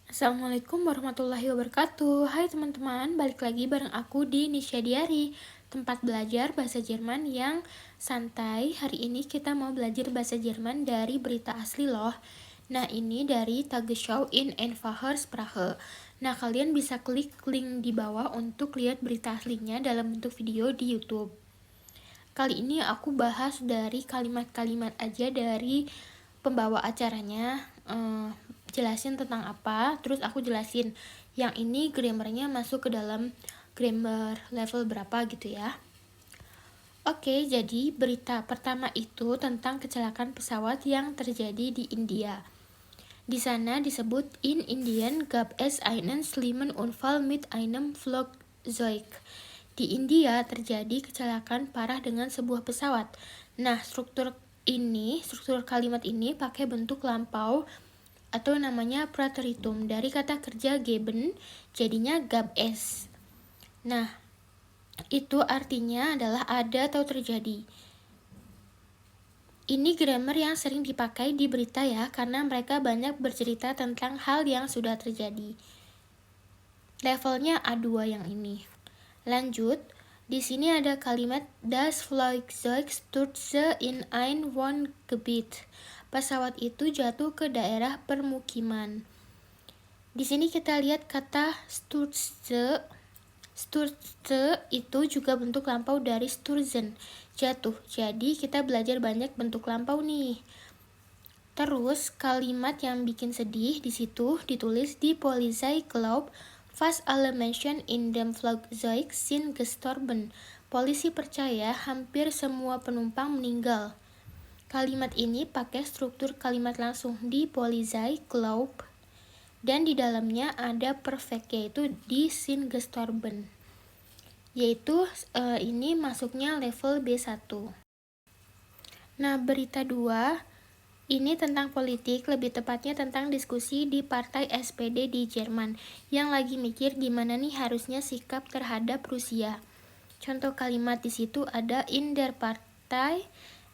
Assalamualaikum warahmatullahi wabarakatuh. Hai teman-teman, balik lagi bareng aku di Nisha Diary, tempat belajar bahasa Jerman yang santai. Hari ini kita mau belajar bahasa Jerman dari berita asli loh. Nah, ini dari Tagesschau in Einfacher Sprache. Nah, kalian bisa klik link di bawah untuk lihat berita aslinya dalam bentuk video di YouTube. Kali ini aku bahas dari kalimat-kalimat aja dari pembawa acaranya, jelasin tentang apa, terus aku jelasin yang ini grammarnya masuk ke dalam grammar level berapa gitu ya. Oke, jadi berita pertama itu tentang kecelakaan pesawat yang terjadi di India. Di sana disebut in Indien gab es einen schlimmen Unfall mit einem Flugzeug. Di India terjadi kecelakaan parah dengan sebuah pesawat. Nah, struktur kalimat ini pakai bentuk lampau atau namanya prateritum dari kata kerja geben, jadinya gab es. Nah, itu artinya adalah ada atau terjadi. Ini grammar yang sering dipakai di berita ya, karena mereka banyak bercerita tentang hal yang sudah terjadi. Levelnya A2 yang ini. Lanjut, di sini ada kalimat Das Flugzeug stürzte in ein Wohngebiet. Pesawat itu jatuh ke daerah permukiman. Di sini kita lihat kata stürzte. Stürzte itu juga bentuk lampau dari stürzen, jatuh. Jadi kita belajar banyak bentuk lampau nih. Terus kalimat yang bikin sedih di situ ditulis di Polizei glaubt, fast alle Menschen in dem Flugzeug sind gestorben. Polisi percaya hampir semua penumpang meninggal. Kalimat ini pakai struktur kalimat langsung di Polizei glaubt dan di dalamnya ada perfect, yaitu di sind gestorben. Yaitu ini masuknya level B1. Nah, berita 2 ini tentang politik, lebih tepatnya tentang diskusi di partai SPD di Jerman yang lagi mikir gimana nih harusnya sikap terhadap Rusia. Contoh kalimat di situ ada in der Partei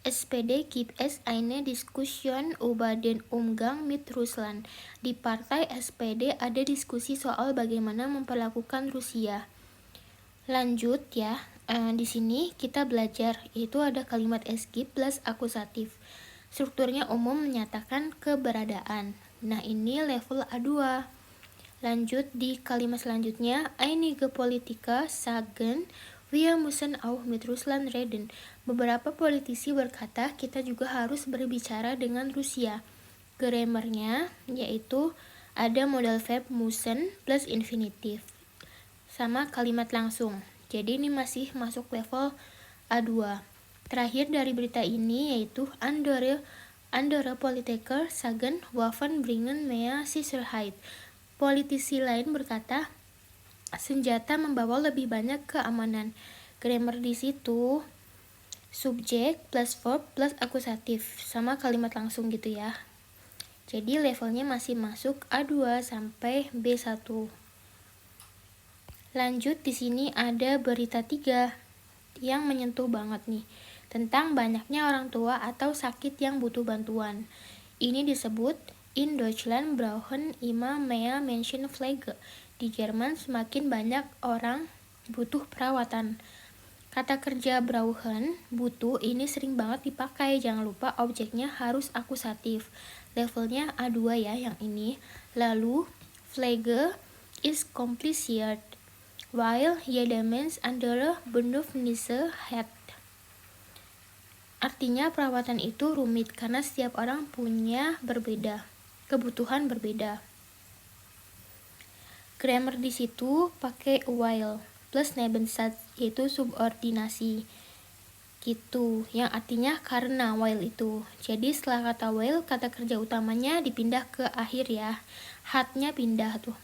SPD gibt es eine Diskussion über den Umgang mit Russland. Di partai SPD ada diskusi soal bagaimana memperlakukan Rusia. Lanjut ya, di sini kita belajar, yaitu ada kalimat es-gibt plus akusatif. Strukturnya umum menyatakan keberadaan. Nah, ini level A2. Lanjut di kalimat selanjutnya, einige Politiker sagen, wir müssen auch mit Russland reden. Beberapa politisi berkata, kita juga harus berbicara dengan Rusia. Grammarnya yaitu ada modal verb müssen plus infinitif sama kalimat langsung. Jadi ini masih masuk level A2. Terakhir dari berita ini yaitu andere Politiker sagen Waffen bringen mehr Sicherheit. Politisi lain berkata, senjata membawa lebih banyak keamanan. Grammar di situ subjek plus verb plus akusatif sama kalimat langsung gitu ya. Jadi levelnya masih masuk A2 sampai B1. Lanjut, di sini ada berita 3 yang menyentuh banget nih, tentang banyaknya orang tua atau sakit yang butuh bantuan. Ini disebut in Deutschland brauchen immer mehr Menschen Pflege. Di Jerman semakin banyak orang butuh perawatan. Kata kerja brauchen, butuh, ini sering banget dipakai. Jangan lupa objeknya harus akusatif. Levelnya A2 ya yang ini. Lalu Pflege is kompliziert, while jeder Mensch andere Bedürfnisse hat. Artinya perawatan itu rumit karena setiap orang punya kebutuhan berbeda. Grammar di situ pakai while plus Nebensatz, yaitu subordinasi gitu, yang artinya karena while itu. Jadi setelah kata while, kata kerja utamanya dipindah ke akhir ya. Had-nya pindah tuh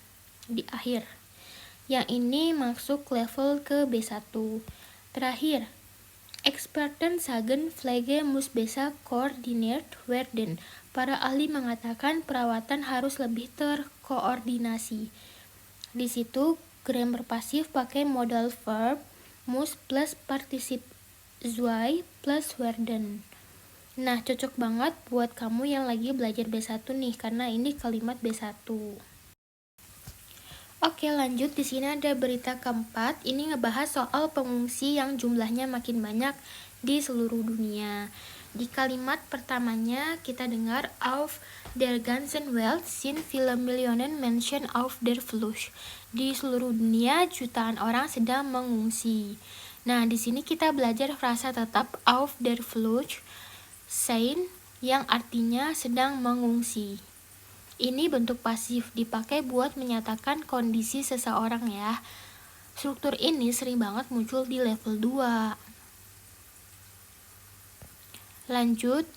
di akhir. Yang ini masuk level ke B1. Terakhir, Experten sagen Pflege muss besser koordiniert werden. Para ahli mengatakan perawatan harus lebih terkoordinasi. Di situ grammar pasif pakai modal verb muss plus partisip zwei plus werden. Nah, cocok banget buat kamu yang lagi belajar B1 nih, karena ini kalimat B1. Oke, lanjut. Di sini ada berita keempat. Ini ngebahas soal pengungsi yang jumlahnya makin banyak di seluruh dunia. Di kalimat pertamanya kita dengar auf der ganzen Welt sind viele Millionen Menschen auf der Flucht. Di seluruh dunia jutaan orang sedang mengungsi. Nah, di sini kita belajar frasa tetap auf der Flucht sein yang artinya sedang mengungsi. Ini bentuk pasif, dipakai buat menyatakan kondisi seseorang ya. Struktur ini sering banget muncul di level 2. Lanjut,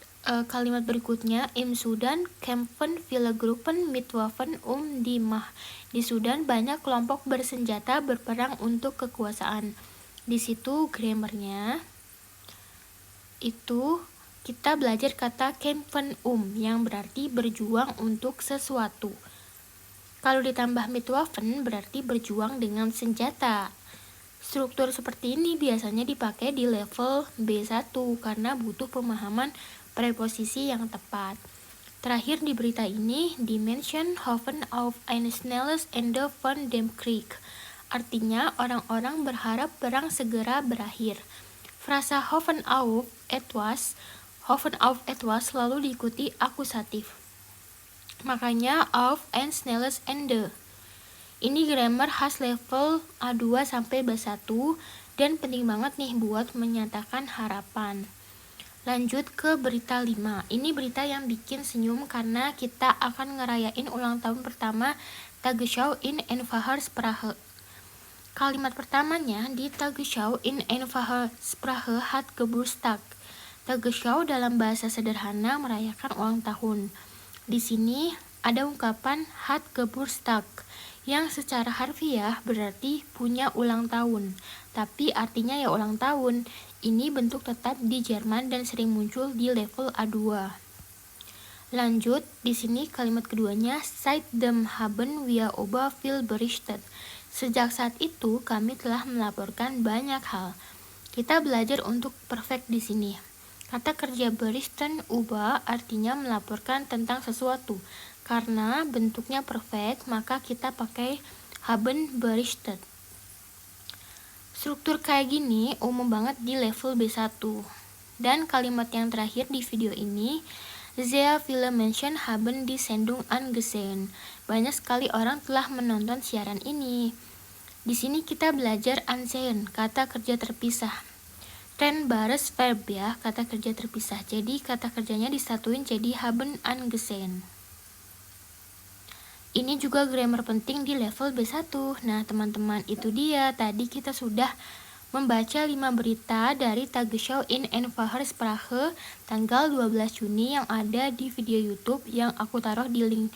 kalimat berikutnya, Im Sudan kämpfen viele Gruppen mit Waffen die Macht. Di Sudan banyak kelompok bersenjata berperang untuk kekuasaan. Di situ grammarnya itu kita belajar kata kämpfen yang berarti berjuang untuk sesuatu. Kalau ditambah mit Waffen berarti berjuang dengan senjata. Struktur seperti ini biasanya dipakai di level B1 karena butuh pemahaman preposisi yang tepat. Terakhir di berita ini, die Menschen hoffen auf ein schnelles Ende von dem Krieg. Artinya, orang-orang berharap perang segera berakhir. Frasa hoffen auf etwas selalu diikuti akusatif. Makanya auf ein schnelles Ende. Ini grammar khas level A2 sampai B1 dan penting banget nih buat menyatakan harapan. Lanjut ke berita 5. Ini berita yang bikin senyum karena kita akan ngerayain ulang tahun pertama Tagesschau in einfacher Sprache. Kalimat pertamanya di Tagesschau in einfacher Sprache hat Geburtstag. Tagesschau dalam bahasa sederhana merayakan ulang tahun. Di sini ada ungkapan hat Geburtstag yang secara harfiah berarti punya ulang tahun, tapi artinya ya ulang tahun. Ini bentuk tetap di Jerman dan sering muncul di level A2. Lanjut, di sini kalimat keduanya, seitdem haben wir über viel berichtet. Sejak saat itu kami telah melaporkan banyak hal. Kita belajar untuk perfect di sini. Kata kerja berichten über artinya melaporkan tentang sesuatu. Karena bentuknya perfect, maka kita pakai haben berichtet. Struktur kayak gini umum banget di level B1. Dan kalimat yang terakhir di video ini, sehr viele Menschen haben die Sendung angesehen. Banyak sekali orang telah menonton siaran ini. Di sini kita belajar ansehen, kata kerja terpisah. Trennbares Verb ya, kata kerja terpisah. Jadi kata kerjanya disatuin jadi haben angesehen. Ini juga grammar penting di level B1. Nah, teman-teman, itu dia. Tadi kita sudah membaca 5 berita dari Tagesschau in einfacher Sprache tanggal 12 Juni yang ada di video YouTube yang aku taruh di link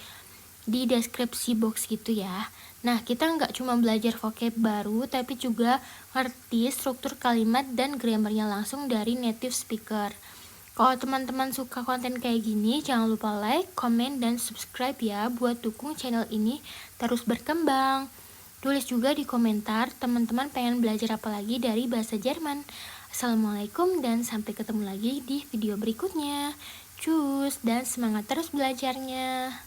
di deskripsi box gitu ya. Nah, kita nggak cuma belajar vocab baru, tapi juga ngerti struktur kalimat dan grammarnya langsung dari native speaker. Kalau teman-teman suka konten kayak gini, jangan lupa like, komen, dan subscribe ya buat dukung channel ini terus berkembang. Tulis juga di komentar teman-teman pengen belajar apa lagi dari bahasa Jerman. Assalamualaikum dan sampai ketemu lagi di video berikutnya. Cus dan semangat terus belajarnya.